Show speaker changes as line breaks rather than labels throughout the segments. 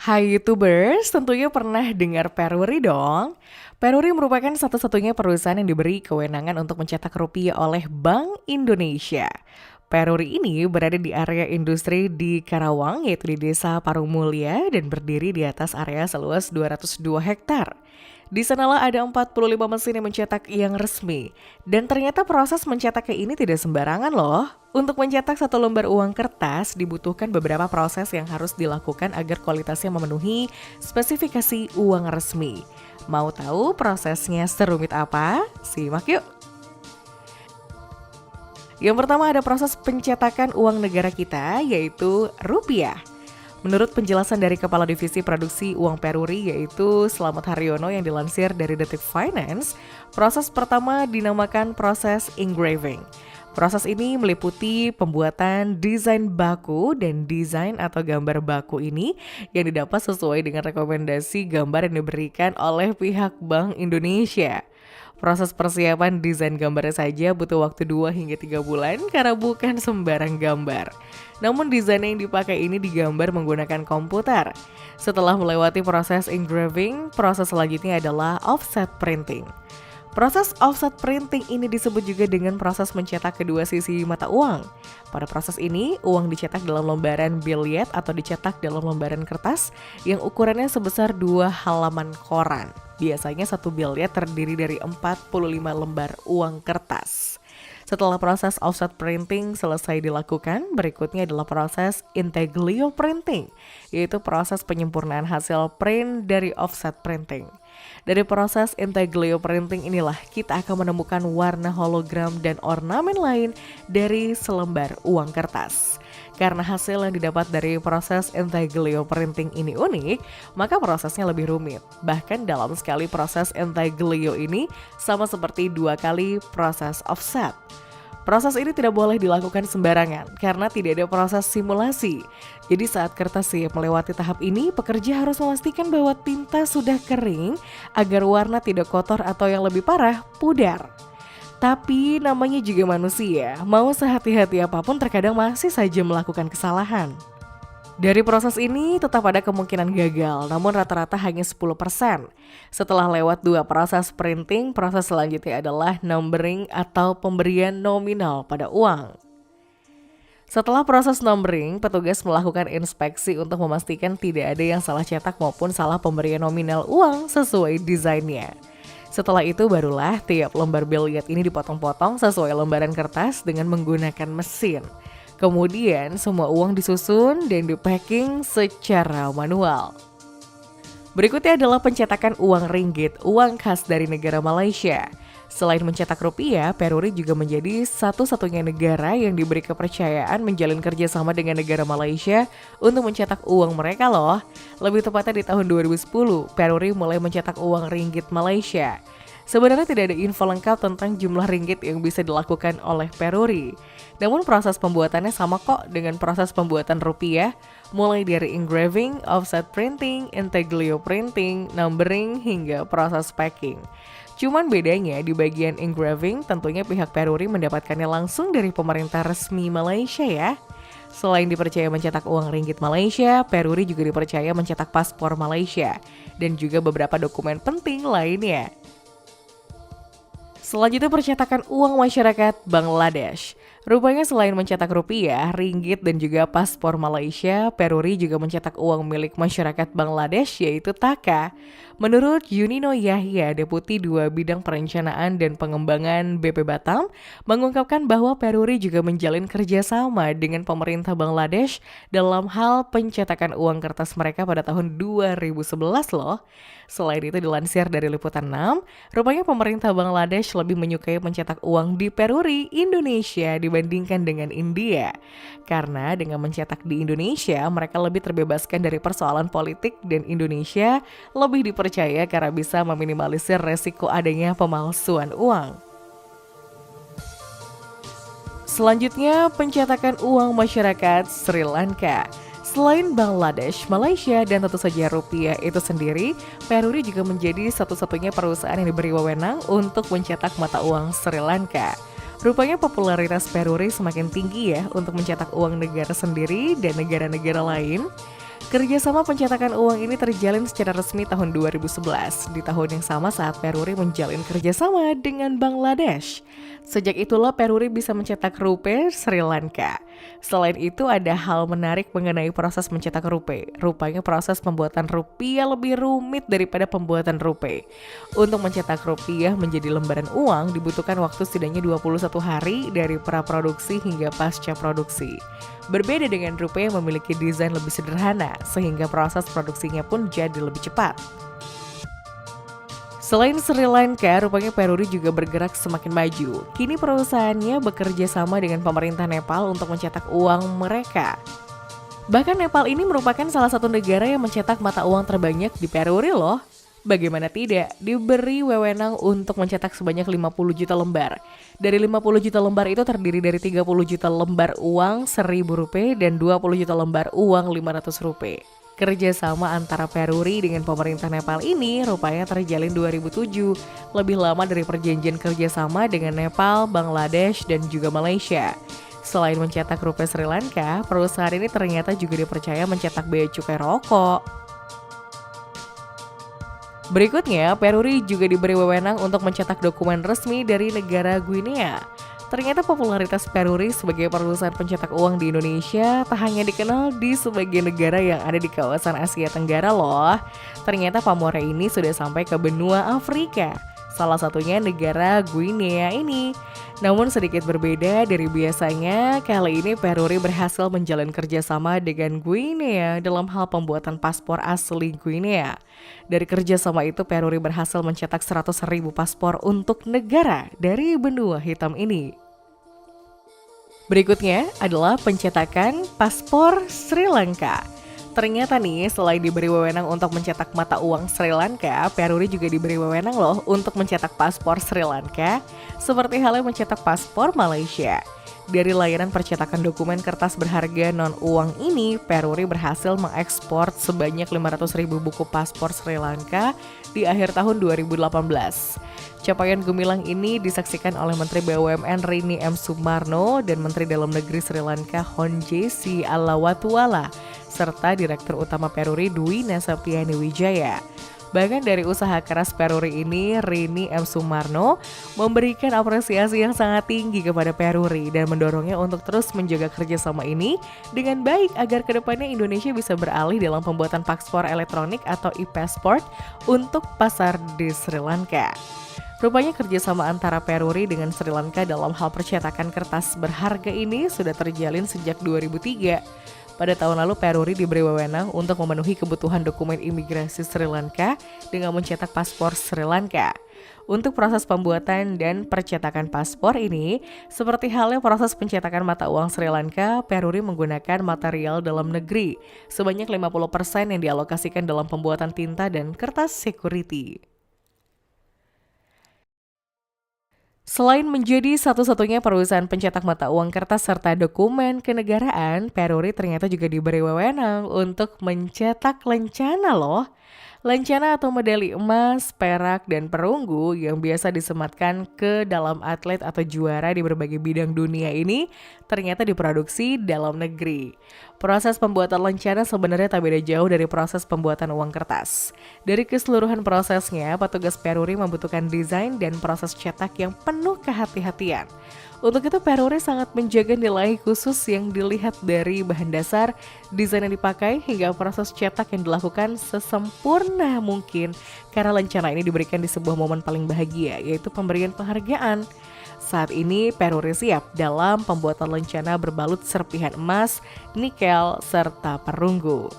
Hai YouTubers, tentunya pernah dengar Peruri dong? Peruri merupakan satu-satunya perusahaan yang diberi kewenangan untuk mencetak rupiah oleh Bank Indonesia. Peruri ini berada di area industri di Karawang, yaitu di Desa Parung Mulya dan berdiri di atas area seluas 202 hektar. Di sanalah ada 45 mesin yang mencetak yang resmi. Dan ternyata proses mencetaknya ini tidak sembarangan loh. Untuk mencetak satu lembar uang kertas dibutuhkan beberapa proses yang harus dilakukan agar kualitasnya memenuhi spesifikasi uang resmi. Mau tahu prosesnya serumit apa? Simak yuk! Yang pertama ada proses pencetakan uang negara kita, yaitu rupiah. Menurut penjelasan dari Kepala Divisi Produksi Uang Peruri yaitu Slamet Haryono yang dilansir dari Detik Finance, proses pertama dinamakan proses engraving. Proses ini meliputi pembuatan desain baku dan desain atau gambar baku ini yang didapat sesuai dengan rekomendasi gambar yang diberikan oleh pihak Bank Indonesia. Proses persiapan desain gambarnya saja butuh waktu 2 hingga 3 bulan karena bukan sembarang gambar. Namun desain yang dipakai ini digambar menggunakan komputer. Setelah melewati proses engraving, proses selanjutnya adalah offset printing. Proses offset printing ini disebut juga dengan proses mencetak kedua sisi mata uang. Pada proses ini, uang dicetak dalam lembaran billet atau dicetak dalam lembaran kertas yang ukurannya sebesar 2 halaman koran. Biasanya satu billet terdiri dari 45 lembar uang kertas. Setelah proses offset printing selesai dilakukan, berikutnya adalah proses intaglio printing, yaitu proses penyempurnaan hasil print dari offset printing. Dari proses intaglio printing inilah kita akan menemukan warna hologram dan ornamen lain dari selembar uang kertas. Karena hasil yang didapat dari proses intaglio printing ini unik, maka prosesnya lebih rumit. Bahkan dalam sekali proses intaglio ini sama seperti 2 kali proses offset. Proses ini tidak boleh dilakukan sembarangan karena tidak ada proses simulasi. Jadi saat kertas siap melewati tahap ini, pekerja harus memastikan bahwa tinta sudah kering agar warna tidak kotor atau yang lebih parah, pudar. Tapi namanya juga manusia, mau sehati-hati apapun terkadang masih saja melakukan kesalahan. Dari proses ini tetap ada kemungkinan gagal, namun rata-rata hanya 10%. Setelah lewat 2 proses printing, proses selanjutnya adalah numbering atau pemberian nominal pada uang. Setelah proses numbering, petugas melakukan inspeksi untuk memastikan tidak ada yang salah cetak maupun salah pemberian nominal uang sesuai desainnya. Setelah itu barulah tiap lembar billet ini dipotong-potong sesuai lembaran kertas dengan menggunakan mesin. Kemudian semua uang disusun dan di-packing secara manual. Berikutnya adalah pencetakan uang ringgit, uang khas dari negara Malaysia. Selain mencetak rupiah, Peruri juga menjadi satu-satunya negara yang diberi kepercayaan menjalin kerjasama dengan negara Malaysia untuk mencetak uang mereka loh. Lebih tepatnya di tahun 2010, Peruri mulai mencetak uang ringgit Malaysia. Sebenarnya tidak ada info lengkap tentang jumlah ringgit yang bisa dilakukan oleh Peruri. Namun proses pembuatannya sama kok dengan proses pembuatan rupiah, mulai dari engraving, offset printing, intaglio printing, numbering, hingga proses packing. Cuman bedanya di bagian engraving tentunya pihak Peruri mendapatkannya langsung dari pemerintah resmi Malaysia ya. Selain dipercaya mencetak uang ringgit Malaysia, Peruri juga dipercaya mencetak paspor Malaysia dan juga beberapa dokumen penting lainnya. Selanjutnya percetakan uang masyarakat Bangladesh. Rupanya selain mencetak rupiah, ringgit dan juga paspor Malaysia, Peruri juga mencetak uang milik masyarakat Bangladesh yaitu Taka. Menurut Yunino Yahya, Deputi 2 Bidang Perencanaan dan Pengembangan BP Batam, mengungkapkan bahwa Peruri juga menjalin kerjasama dengan pemerintah Bangladesh dalam hal pencetakan uang kertas mereka pada tahun 2011 loh. Selain itu dilansir dari Liputan 6, rupanya pemerintah Bangladesh lebih menyukai mencetak uang di Peruri, Indonesia dibandingkan dengan India. Karena dengan mencetak di Indonesia, mereka lebih terbebaskan dari persoalan politik dan Indonesia lebih dipercaya karena bisa meminimalisir resiko adanya pemalsuan uang. Selanjutnya, pencetakan uang masyarakat Sri Lanka. Selain Bangladesh, Malaysia, dan tentu saja rupiah itu sendiri, Peruri juga menjadi satu-satunya perusahaan yang diberi wewenang untuk mencetak mata uang Sri Lanka. Rupanya popularitas Peruri semakin tinggi ya untuk mencetak uang negara sendiri dan negara-negara lain. Kerjasama pencetakan uang ini terjalin secara resmi tahun 2011, di tahun yang sama saat Peruri menjalin kerjasama dengan Bangladesh. Sejak itulah Peruri bisa mencetak rupiah Sri Lanka. Selain itu ada hal menarik mengenai proses mencetak rupiah. Rupanya proses pembuatan rupiah lebih rumit daripada pembuatan rupiah. Untuk mencetak rupiah menjadi lembaran uang dibutuhkan waktu setidaknya 21 hari dari praproduksi hingga pasca produksi. Berbeda dengan rupiah yang memiliki desain lebih sederhana, sehingga proses produksinya pun jadi lebih cepat. Selain Sri Lanka, rupanya Peruri juga bergerak semakin maju. Kini perusahaannya bekerja sama dengan pemerintah Nepal untuk mencetak uang mereka. Bahkan Nepal ini merupakan salah satu negara yang mencetak mata uang terbanyak di Peruri loh. Bagaimana tidak, diberi wewenang untuk mencetak sebanyak 50 juta lembar. Dari 50 juta lembar itu terdiri dari 30 juta lembar uang 1.000 rupiah dan 20 juta lembar uang 500 rupiah. Kerjasama antara Peruri dengan pemerintah Nepal ini rupanya terjalin 2007, lebih lama dari perjanjian kerjasama dengan Nepal, Bangladesh, dan juga Malaysia. Selain mencetak rupiah Sri Lanka, perusahaan ini ternyata juga dipercaya mencetak bea cukai rokok. Berikutnya, Peruri juga diberi wewenang untuk mencetak dokumen resmi dari negara Guinea. Ternyata popularitas Peruri sebagai perusahaan pencetak uang di Indonesia tak hanya dikenal di sebagian negara yang ada di kawasan Asia Tenggara loh. Ternyata pamornya ini sudah sampai ke benua Afrika, salah satunya negara Guinea ini. Namun sedikit berbeda dari biasanya, kali ini Peruri berhasil menjalin kerjasama dengan Guinea dalam hal pembuatan paspor asli Guinea. Dari kerjasama itu, Peruri berhasil mencetak 100.000 paspor untuk negara dari benua hitam ini. Berikutnya adalah pencetakan paspor Sri Lanka. Ternyata nih, selain diberi wewenang untuk mencetak mata uang Sri Lanka, Peruri juga diberi wewenang loh untuk mencetak paspor Sri Lanka, seperti halnya mencetak paspor Malaysia. Dari layanan percetakan dokumen kertas berharga non-uang ini, Peruri berhasil mengekspor sebanyak 500.000 buku paspor Sri Lanka di akhir tahun 2018. Capaian gemilang ini disaksikan oleh Menteri BUMN Rini M. Sumarno dan Menteri Dalam Negeri Sri Lanka Honjesi Alawatuala, serta Direktur Utama Peruri Dwi Nasaptiani Wijaya. Bahkan dari usaha keras Peruri ini, Rini M. Sumarno memberikan apresiasi yang sangat tinggi kepada Peruri dan mendorongnya untuk terus menjaga kerjasama ini dengan baik agar kedepannya Indonesia bisa beralih dalam pembuatan paspor elektronik atau e-passport untuk pasar di Sri Lanka. Rupanya kerjasama antara Peruri dengan Sri Lanka dalam hal percetakan kertas berharga ini sudah terjalin sejak 2003. Pada tahun lalu Peruri diberi wewenang untuk memenuhi kebutuhan dokumen imigrasi Sri Lanka dengan mencetak paspor Sri Lanka. Untuk proses pembuatan dan percetakan paspor ini, seperti halnya proses pencetakan mata uang Sri Lanka, Peruri menggunakan material dalam negeri, sebanyak 50% yang dialokasikan dalam pembuatan tinta dan kertas security. Selain menjadi satu-satunya perusahaan pencetak mata uang kertas serta dokumen kenegaraan, Peruri ternyata juga diberi wewenang untuk mencetak lencana loh. Lencana atau medali emas, perak, dan perunggu yang biasa disematkan ke dalam atlet atau juara di berbagai bidang dunia ini ternyata diproduksi dalam negeri. Proses pembuatan lencana sebenarnya tak beda jauh dari proses pembuatan uang kertas. Dari keseluruhan prosesnya, petugas Peruri membutuhkan desain dan proses cetak yang penuh kehati-hatian. Untuk itu Peruri sangat menjaga nilai khusus yang dilihat dari bahan dasar, desain yang dipakai, hingga proses cetak yang dilakukan sesempurna mungkin. Karena lencana ini diberikan di sebuah momen paling bahagia, yaitu pemberian penghargaan. Saat ini Peruri siap dalam pembuatan lencana berbalut serpihan emas, nikel, serta perunggu.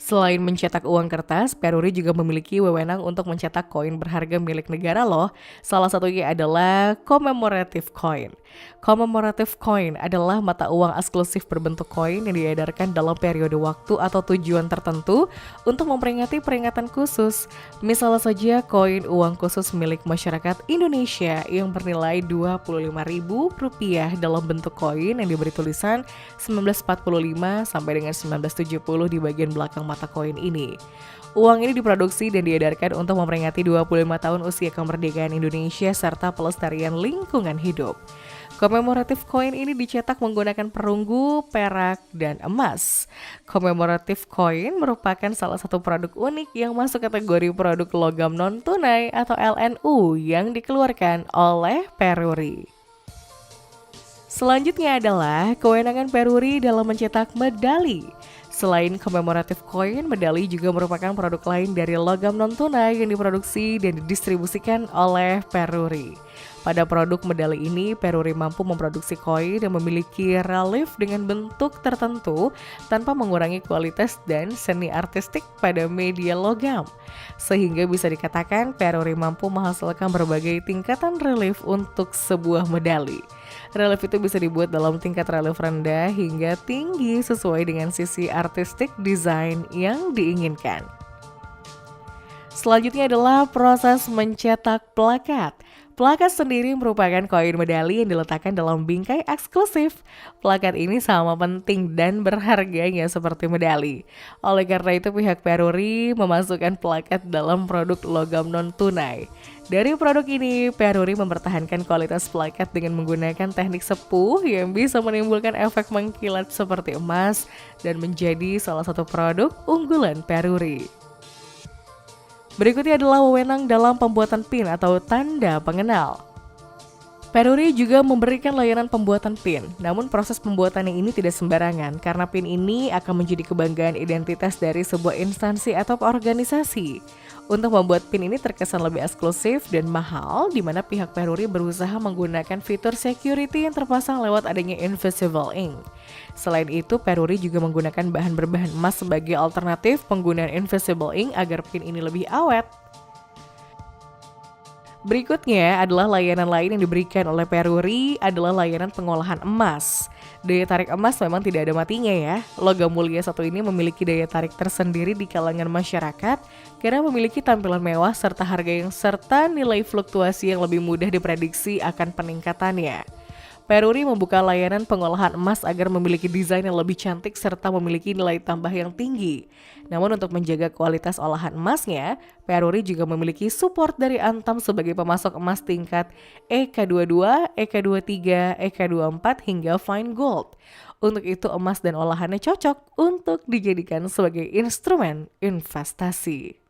Selain mencetak uang kertas, Peruri juga memiliki wewenang untuk mencetak koin berharga milik negara loh. Salah satunya adalah commemorative coin. Commemorative coin adalah mata uang eksklusif berbentuk koin yang diedarkan dalam periode waktu atau tujuan tertentu untuk memperingati peringatan khusus. Misalnya saja koin uang khusus milik masyarakat Indonesia yang bernilai Rp25.000 dalam bentuk koin yang diberi tulisan 1945 sampai dengan 1970 di bagian belakang mata koin ini. Uang ini diproduksi dan diedarkan untuk memperingati 25 tahun usia kemerdekaan Indonesia serta pelestarian lingkungan hidup. Commemorative coin ini dicetak menggunakan perunggu, perak, dan emas. Commemorative coin merupakan salah satu produk unik yang masuk kategori produk logam non-tunai atau LNU yang dikeluarkan oleh Peruri. Selanjutnya adalah kewenangan Peruri dalam mencetak medali. Selain commemorative coin, medali juga merupakan produk lain dari logam non-tunai yang diproduksi dan didistribusikan oleh Peruri. Pada produk medali ini, Peruri mampu memproduksi koin yang memiliki relief dengan bentuk tertentu tanpa mengurangi kualitas dan seni artistik pada media logam. Sehingga bisa dikatakan Peruri mampu menghasilkan berbagai tingkatan relief untuk sebuah medali. Relief itu bisa dibuat dalam tingkat relief rendah hingga tinggi sesuai dengan sisi artistik desain yang diinginkan. Selanjutnya adalah proses mencetak plakat. Plakat sendiri merupakan koin medali yang diletakkan dalam bingkai eksklusif. Plakat ini sama penting dan berharganya seperti medali. Oleh karena itu pihak Peruri memasukkan plakat dalam produk logam non-tunai. Dari produk ini, Peruri mempertahankan kualitas plakat dengan menggunakan teknik sepuh yang bisa menimbulkan efek mengkilat seperti emas dan menjadi salah satu produk unggulan Peruri. Berikutnya adalah wewenang dalam pembuatan PIN atau tanda pengenal. Peruri juga memberikan layanan pembuatan PIN, namun proses pembuatannya ini tidak sembarangan karena PIN ini akan menjadi kebanggaan identitas dari sebuah instansi atau organisasi. Untuk membuat PIN ini terkesan lebih eksklusif dan mahal, di mana pihak Peruri berusaha menggunakan fitur security yang terpasang lewat adanya invisible ink. Selain itu, Peruri juga menggunakan bahan berbahan emas sebagai alternatif penggunaan invisible ink agar PIN ini lebih awet. Berikutnya adalah layanan lain yang diberikan oleh Peruri adalah layanan pengolahan emas. Daya tarik emas memang tidak ada matinya ya. Logam mulia satu ini memiliki daya tarik tersendiri di kalangan masyarakat karena memiliki tampilan mewah serta harga yang serta nilai fluktuasi yang lebih mudah diprediksi akan peningkatannya. Peruri membuka layanan pengolahan emas agar memiliki desain yang lebih cantik serta memiliki nilai tambah yang tinggi. Namun untuk menjaga kualitas olahan emasnya, Peruri juga memiliki support dari Antam sebagai pemasok emas tingkat EK22, EK23, EK24 hingga Fine Gold. Untuk itu emas dan olahannya cocok untuk dijadikan sebagai instrumen investasi.